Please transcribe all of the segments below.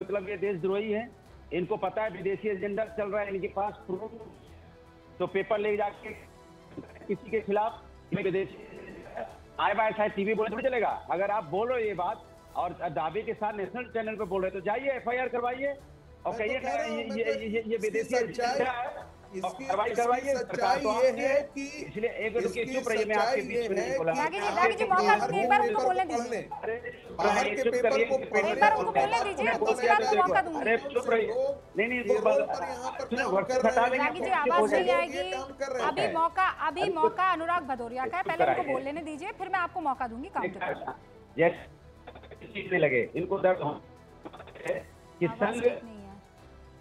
मतलब ये देशद्रोही है, इनको पता है विदेशी एजेंडा चल रहा है, इनके पास प्रूफ, तो पेपर ले जाके किसी के खिलाफ विदेशी आए बाय शायद टीवी बोले थोड़ी चलेगा। अगर आप बोल रहे हो ये बात और दावे के साथ नेशनल चैनल पे बोल रहे हो तो जाइए एफआईआर करवाइए और कहिए ये विदेशी एजेंडा है, कार्रवाई करवाइए। सच्चाई ये है कि इसलिए एक मिनट रुकिए, चुप रहिए, मैं आपके बीच में नहीं बोला। रागी जी मौका दीजिए, एक बार उनको बोलने दीजिए, बाहर के पेपर को एक बार उनको बोलने दीजिए, उसके बाद मैं मौका दूंगी। अरे चुप रहिए, नहीं रागी जी आवाज नहीं आएगी, अभी मौका अनुराग भदौरिया का है, पहले उनको बोल लेने दीजिए, फिर मैं आपको मौका दूंगी काउंटर। जैसे लगे इनको दर्द हो कि संघ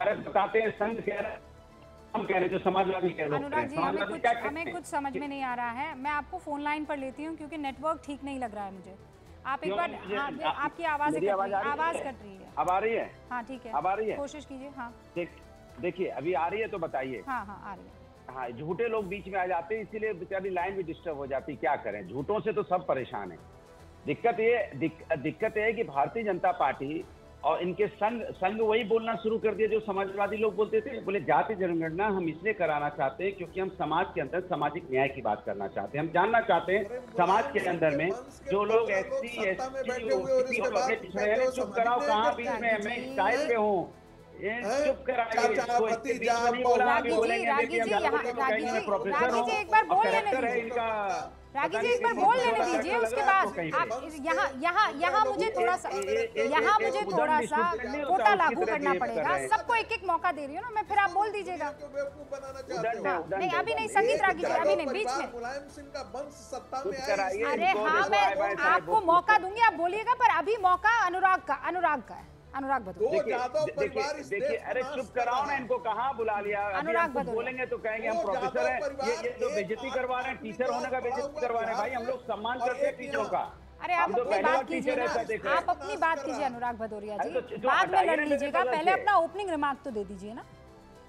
बताते हैं, संघ कह रहे हैं, हम कह रहे जो समाजवादी कह रहे हैं। अनुराग जी हमें कुछ समझ में नहीं आ रहा है, मैं आपको फोन लाइन पर लेती हूँ क्योंकि नेटवर्क ठीक नहीं लग रहा है मुझे। आप एक बार आपकी आवाज कट रही है। अब आ रही है? हाँ ठीक है, अब आ रही है, कोशिश कीजिए। हाँ देखिए अभी आ रही है तो बताइए। हाँ आ रही है। हाँ, झूठे लोग बीच में आ जाते हैं, इसीलिए बेचारी लाइन भी डिस्टर्ब हो जाती है। क्या करें, झूठों से तो सब परेशान है। दिक्कत ये है कि भारतीय जनता पार्टी और इनके संघ वही बोलना शुरू कर दिया जो समाजवादी लोग बोलते थे। बोले जाति जनगणना हम इसलिए कराना चाहते हैं क्योंकि हम समाज के अंदर सामाजिक न्याय की बात करना चाहते हैं। हम जानना चाहते हैं समाज के अंदर में जो लोग एससी एसटी और अपने पिछड़े हैं, चुप कराओ, कहाँ बीच में मैं स्टाइल पे हूँ, चुप कराइए। रागी जी एक बार बोल लेने दीजिए, उसके बाद आप यहाँ मुझे थोड़ा सा कोटा लागू करना पड़ेगा। सबको एक एक मौका दे रही हूँ ना मैं, फिर आप बोल दीजिएगा। नहीं अभी नहीं, संगीत रागी जी अभी नहीं, बीच में। अरे हाँ मैं आपको मौका दूंगी, आप बोलिएगा, पर अभी मौका अनुराग का है। अनुराग भदौरिया देखिए, अरे चुप कराओ ना इनको, कहाँ बुला लिया। अनुराग भदौरिया बोलेंगे तो कहेंगे हम प्रोफेसर हैं, ये तो बेइज्जती करवा रहे हैं, टीचर होने का बेइज्जती करवा रहे हैं। भाई हम लोग सम्मान करते हैं टीचरों का। अरे आप अपनी बात कीजिए ना, आप अपनी बात कीजिए अनुराग भदौरिया जी, बाद में लड़ लीजिएगा, पहले अपना ओपनिंग रिमार्क तो दे दीजिए ना।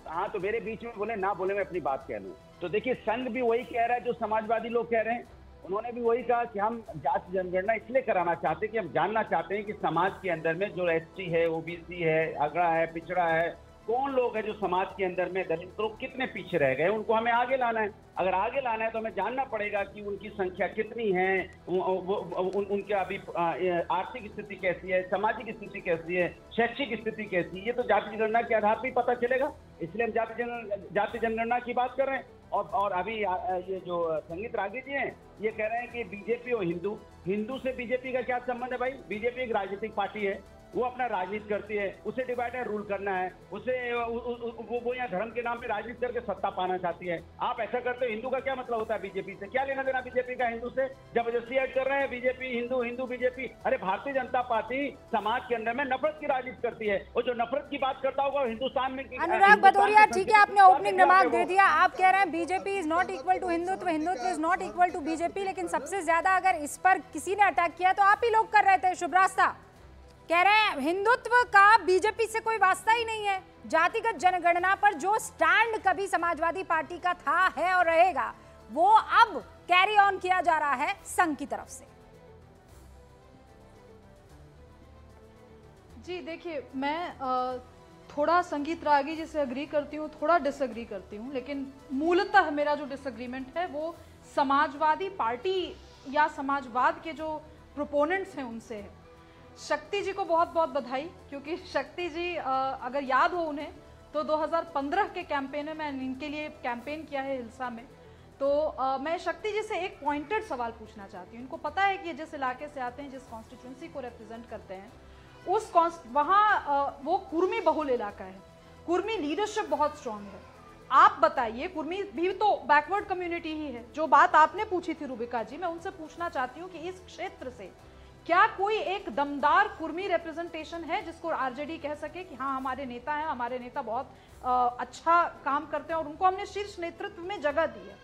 हाँ तो मेरे बीच में बोले ना बोले, मैं अपनी बात कह लूँ। तो देखिए संघ भी वही कह रहा है जो समाजवादी लोग कह रहे हैं। उन्होंने भी वही कहा कि हम जाति जनगणना इसलिए कराना चाहते हैं कि हम जानना चाहते हैं कि समाज के अंदर में जो एसटी है, ओबीसी है, अगड़ा है, पिछड़ा है, कौन लोग हैं जो समाज के अंदर में दलित लोग कितने पीछे रह गए, उनको हमें आगे लाना है। अगर आगे लाना है तो हमें जानना पड़ेगा कि उनकी संख्या कितनी है, उनके अभी आर्थिक स्थिति कैसी है, सामाजिक स्थिति कैसी है, शैक्षिक स्थिति कैसी है। ये तो जाति जनगणना के आधार पर ही पता चलेगा, इसलिए हम जाति जनगणना की बात कर रहे हैं। और अभी ये जो संगीत रागी जी हैं ये कह रहे हैं कि बीजेपी और हिंदू से बीजेपी का क्या संबंध है? भाई बीजेपी एक राजनीतिक पार्टी है, वो अपना राजनीति करती है, उसे डिवाइड एंड रूल करना है, उसे वो यहाँ धर्म के नाम पे राजनीति करके सत्ता पाना चाहती है। आप ऐसा करते हो, हिंदू का क्या मतलब होता है बीजेपी से? क्या लेना देना बीजेपी का हिंदू से? जबरदस्ती ऐड कर रहे हैं बीजेपी हिंदू बीजेपी। अरे भारतीय जनता पार्टी समाज के अंदर में नफरत की राजनीति करती है, और जो नफरत की बात करता होगा हिंदुस्तान में। अनुराग भदौरिया ठीक है, आपने ओपनिंग रिमार्क दे दिया, आप कह रहे हैं BJP is not equal to Hindutva, Hindutva is not equal to BJP, लेकिन सबसे ज्यादा अगर इस पर किसी ने अटैक किया तो आप ही लोग कर रहे थे। शुभरास्ता कह रहे हैं हिंदुत्व का बीजेपी से कोई वास्ता ही नहीं है। जातिगत जनगणना पर जो स्टैंड कभी समाजवादी पार्टी का था, है और रहेगा, वो अब कैरी ऑन किया जा रहा है संघ की तरफ से। जी देखिए, मैं थोड़ा संगीत रागी जी से अग्री करती हूँ, थोड़ा डिसएग्री करती हूँ, लेकिन मूलतः मेरा जो डिसएग्रीमेंट है वो समाजवादी पार्टी या समाजवाद के जो प्रोपोनेंट्स हैं उनसे है। शक्ति जी को बहुत बहुत बधाई, क्योंकि शक्ति जी अगर याद हो उन्हें तो 2015 के कैंपेन में मैंने इनके लिए कैंपेन किया है हिल्सा में। तो मैं शक्ति जी से एक पॉइंटेड सवाल पूछना चाहती हूँ। इनको पता है कि जिस इलाके से आते हैं, जिस कॉन्स्टिट्यूंसी को रिप्रेजेंट करते हैं, वहाँ वो कुर्मी बहुल इलाका है, कुर्मी लीडरशिप बहुत स्ट्रांग है। आप बताइए, कुर्मी भी तो बैकवर्ड कम्युनिटी ही है। जो बात आपने पूछी थी रूबिका जी, मैं उनसे पूछना चाहती हूँ कि इस क्षेत्र से क्या कोई एक दमदार कुर्मी रिप्रेजेंटेशन है जिसको आरजेडी कह सके कि हाँ हमारे नेता हैं, हमारे नेता बहुत अच्छा काम करते हैं और उनको हमने शीर्ष नेतृत्व में जगह दी है?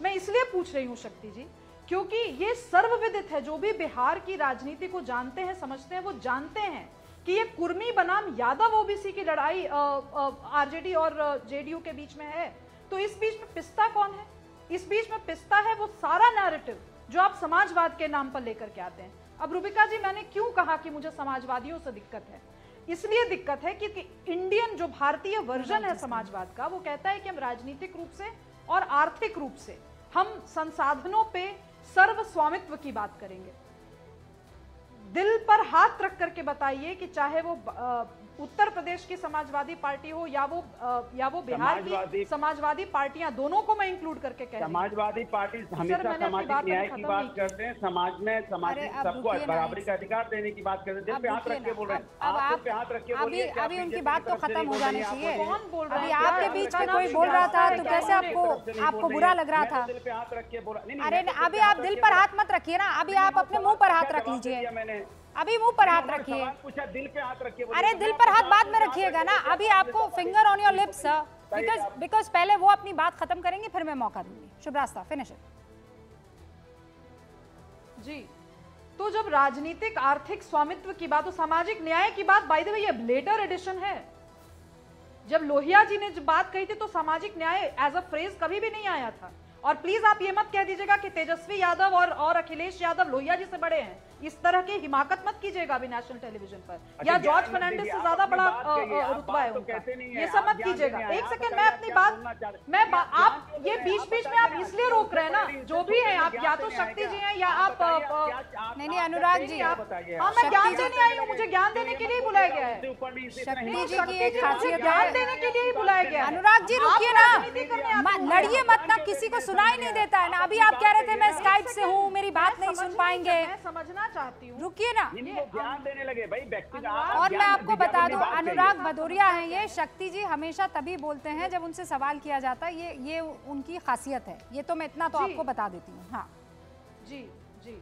मैं इसलिए पूछ रही हूँ शक्ति जी, क्योंकि ये सर्वविदित है, जो भी बिहार की राजनीति को जानते हैं, समझते हैं, वो जानते हैं कि ये कुर्मी बनाम यादव ओबीसी की लड़ाई आरजेडी और जेडीयू के बीच में है। तो इस बीच में पिस्ता कौन है? इस बीच में पिस्ता है वो सारा नैरेटिव जो आप समाजवाद के नाम पर लेकर के आते हैं। अब रूबिका जी, मैंने क्यों कहा कि मुझे समाजवादियों से दिक्कत है? इसलिए दिक्कत है कि इंडियन जो भारतीय वर्जन है समाजवाद का, वो कहता है कि हम राजनीतिक रूप से और आर्थिक रूप से हम संसाधनों पे सर्व स्वामित्व की बात करेंगे। दिल पर हाथ रख करके बताइए कि चाहे वो उत्तर प्रदेश की समाजवादी पार्टी हो या वो बिहार की समाजवादी पार्टियां, दोनों को मैं इंक्लूड करके कह रही हूं। समाजवादी पार्टी हमेशा सामाजिक न्याय की बात करते हैं, समाज में सामाजिक सबको बराबरी का अधिकार देने की बात करते हैं। दिल पे हाथ रख के बोल रहे हैं, आप पे हाथ रख के बोलिए। अभी उनकी बात तो खत्म हो जानी चाहिए। कौन बोल रहा अभी है? आपके बीच में कोई बोल रहा था तो कैसे आपको बुरा लग रहा था? दिल पे हाथ रख के बोला। अरे अभी आप दिल पर हाथ मत रखिए ना, अभी आप अपने मुंह पर हाथ रख लीजिए। मैंने अभी मुंह पर हाथ रखिए। पूछा, दिल पे हाथ रखिए। अरे दिल पर हाथ बाद में रखिएगा ना, अभी आपको finger on your lips because पहले वो अपनी बात खत्म करेंगे, फिर मैं मौका दूंगी। शुभ रास्ता, फिनिश इट। जी, तो जब राजनीतिक आर्थिक स्वामित्व की बात, तो सामाजिक न्याय की बात, बाय द वे ये लेटर एडिशन है। जब लोहिया जी ने बात कही थी तो सामाजिक न्याय एज अ फ्रेज कभी भी नहीं आया था। और प्लीज आप ये मत कह दीजिएगा कि तेजस्वी यादव और अखिलेश यादव लोहिया जी से बड़े हैं। इस तरह की हिमाकत मत कीजिएगा अभी नेशनल टेलीविजन पर, या जॉर्ज फर्नांडिस से ज्यादा बड़ा रुतबा है उनका, ये सब मत कीजिएगा। एक सेकंड, मैं अपनी बात, आप ये बीच बीच में आप इसलिए रोक रहे हैं ना, जो भी है आप, या तो शक्ति जी हैं या आप नहीं अनुराग जी, हाँ मैं ज्ञान देने आई हूँ, मुझे ज्ञान देने के लिए बुलाया गया है। शक्ति जी की एक खासियत ज्ञान है। देने के लिए ही बुलाया गया है। अनुराग जी रुकिए ना, लड़िए मत ना, किसी को सुनाई नहीं देता है ना। अभी आप कह रहे थे मैं स्काइप से हूँ, मेरी बात नहीं सुन पाएंगे। मैं समझना चाहती हूँ, रुकिए ना। ज्ञान देने लगे भाई व्यक्ति। और मैं आपको बता दूं, अनुराग भदौरिया हैं ये। शक्ति जी हमेशा तभी बोलते हैं जब उनसे सवाल किया जाता है, ये उनकी खासियत है। ये तो मैं इतना तो आपको बता देती हूँ। हाँ जी जी,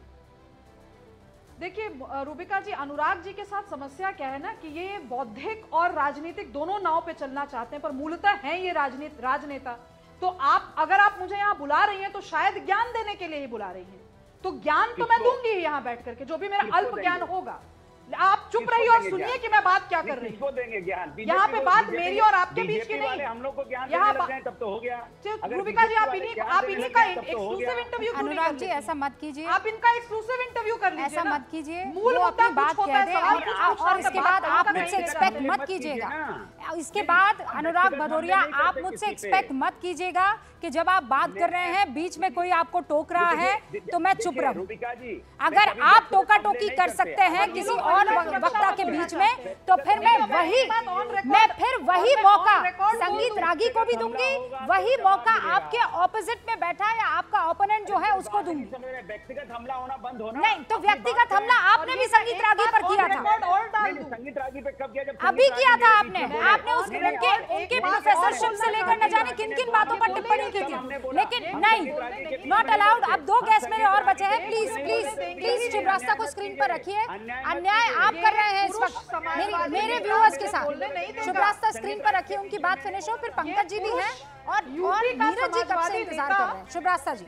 देखिए रूबिका जी, अनुराग जी के साथ समस्या क्या है ना कि ये बौद्धिक और राजनीतिक दोनों नाव पे चलना चाहते हैं, पर मूलतः हैं ये राजनेता। तो अगर आप मुझे यहाँ बुला रही हैं तो शायद ज्ञान देने के लिए ही बुला रही हैं। तो ज्ञान तो मैं दूंगी यहाँ बैठ करके, जो भी मेरा अल्प ज्ञान होगा। आप चुप रहिए और सुनिए कि मैं बात क्या कर रही हूँ। देंगे ज्ञान, यहाँ पे बात मेरी और आपके बीच की नहीं। हम लोग को ज्ञान यहाँ देने लग गए तब तो हो गया। रूबिका जी, आप इन्हीं का एक्सक्लूसिव इंटरव्यू। अनुराग जी ऐसा मत कीजिए, आप इनका एक्सक्लूसिव इंटरव्यू कर लीजिए। ऐसा मत कीजिए, मूल वो अपनी बात कह दे और इसके बाद आप नहीं मुझसे एक्सपेक्ट मत कीजिएगा। इसके बाद अनुराग भदौरिया आप मुझसे एक्सपेक्ट मत कीजिएगा कि जब आप बात कर रहे हैं बीच में कोई आपको टोक रहा है तो मैं चुप रहूं। अगर आप टोका टोकी कर सकते हैं किसी और वक्ता के बीच में, तो फिर मैं वही मौका संगीत रागी को भी दूंगी, वही मौका आपके ऑपोजिट में बैठा या आपका ओपोनेंट जो है उसको दूंगी। व्यक्तिगत हमला होना बंद होना। नहीं तो व्यक्तिगत हमला आपने भी संगीत रागी पर किया था। संगीत रागी पे कब किया? जब अभी किया था आपने उनके प्रोफेसरशिप से लेकर न जाने किन किन बातों पर टिप्पणी की थी, लेकिन नहीं, नॉट अलाउड। अब 2 गेस्ट मेरे और बचे हैं। प्लीज प्लीज प्लीज शुभ रास्ता को स्क्रीन पर रखिए। अन्याय आप कर रहे हैं इस वक्त मेरे व्यूअर्स के साथ। शुभ रास्ता स्क्रीन पर रखिए, उनकी बात फिनिश हो, फिर पंकज जी भी हैं और नीरज जी कब से इंतजार कर रहे हैं। शुभ रास्ता जी,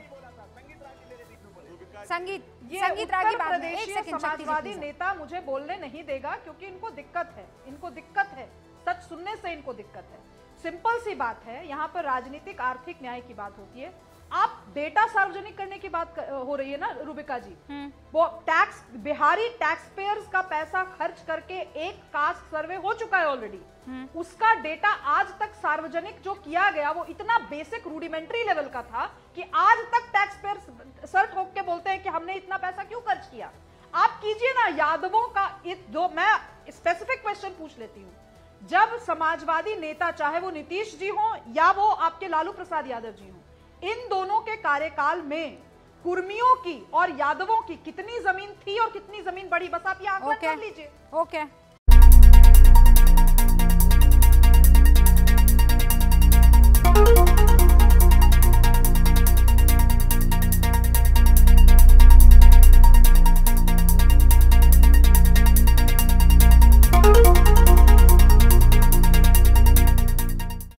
संगीत रागी बात में 1 सेकंड। समाजवादी नेता मुझे बोलने नहीं देगा क्योंकि इनको दिक्कत है, सच सुनने से इनको दिक्कत है। सिंपल सी बात है, यहाँ पर राजनीतिक आर्थिक न्याय की बात होती है। आप डेटा सार्वजनिक करने की बात हो रही है ना रूबिका जी, वो टैक्स, बिहारी टैक्स पेयर्स का पैसा खर्च करके एक कास्ट सर्वे हो चुका है ऑलरेडी। उसका डेटा आज तक सार्वजनिक जो किया गया वो इतना बेसिक रूडिमेंट्री लेवल का था कि आज तक टैक्स पेयर्स सर ठोक के बोलते हैं कि हमने इतना पैसा क्यों खर्च किया। आप कीजिए ना यादवों का। जो मैं स्पेसिफिक क्वेश्चन पूछ लेती हूँ, जब समाजवादी नेता, चाहे वो नीतीश जी हो या वो आपके लालू प्रसाद यादव जी हो, इन दोनों के कार्यकाल में कुर्मियों की और यादवों की कितनी जमीन थी और कितनी जमीन बढ़ी, बस आप ये आंकलन कर लीजिए। ओके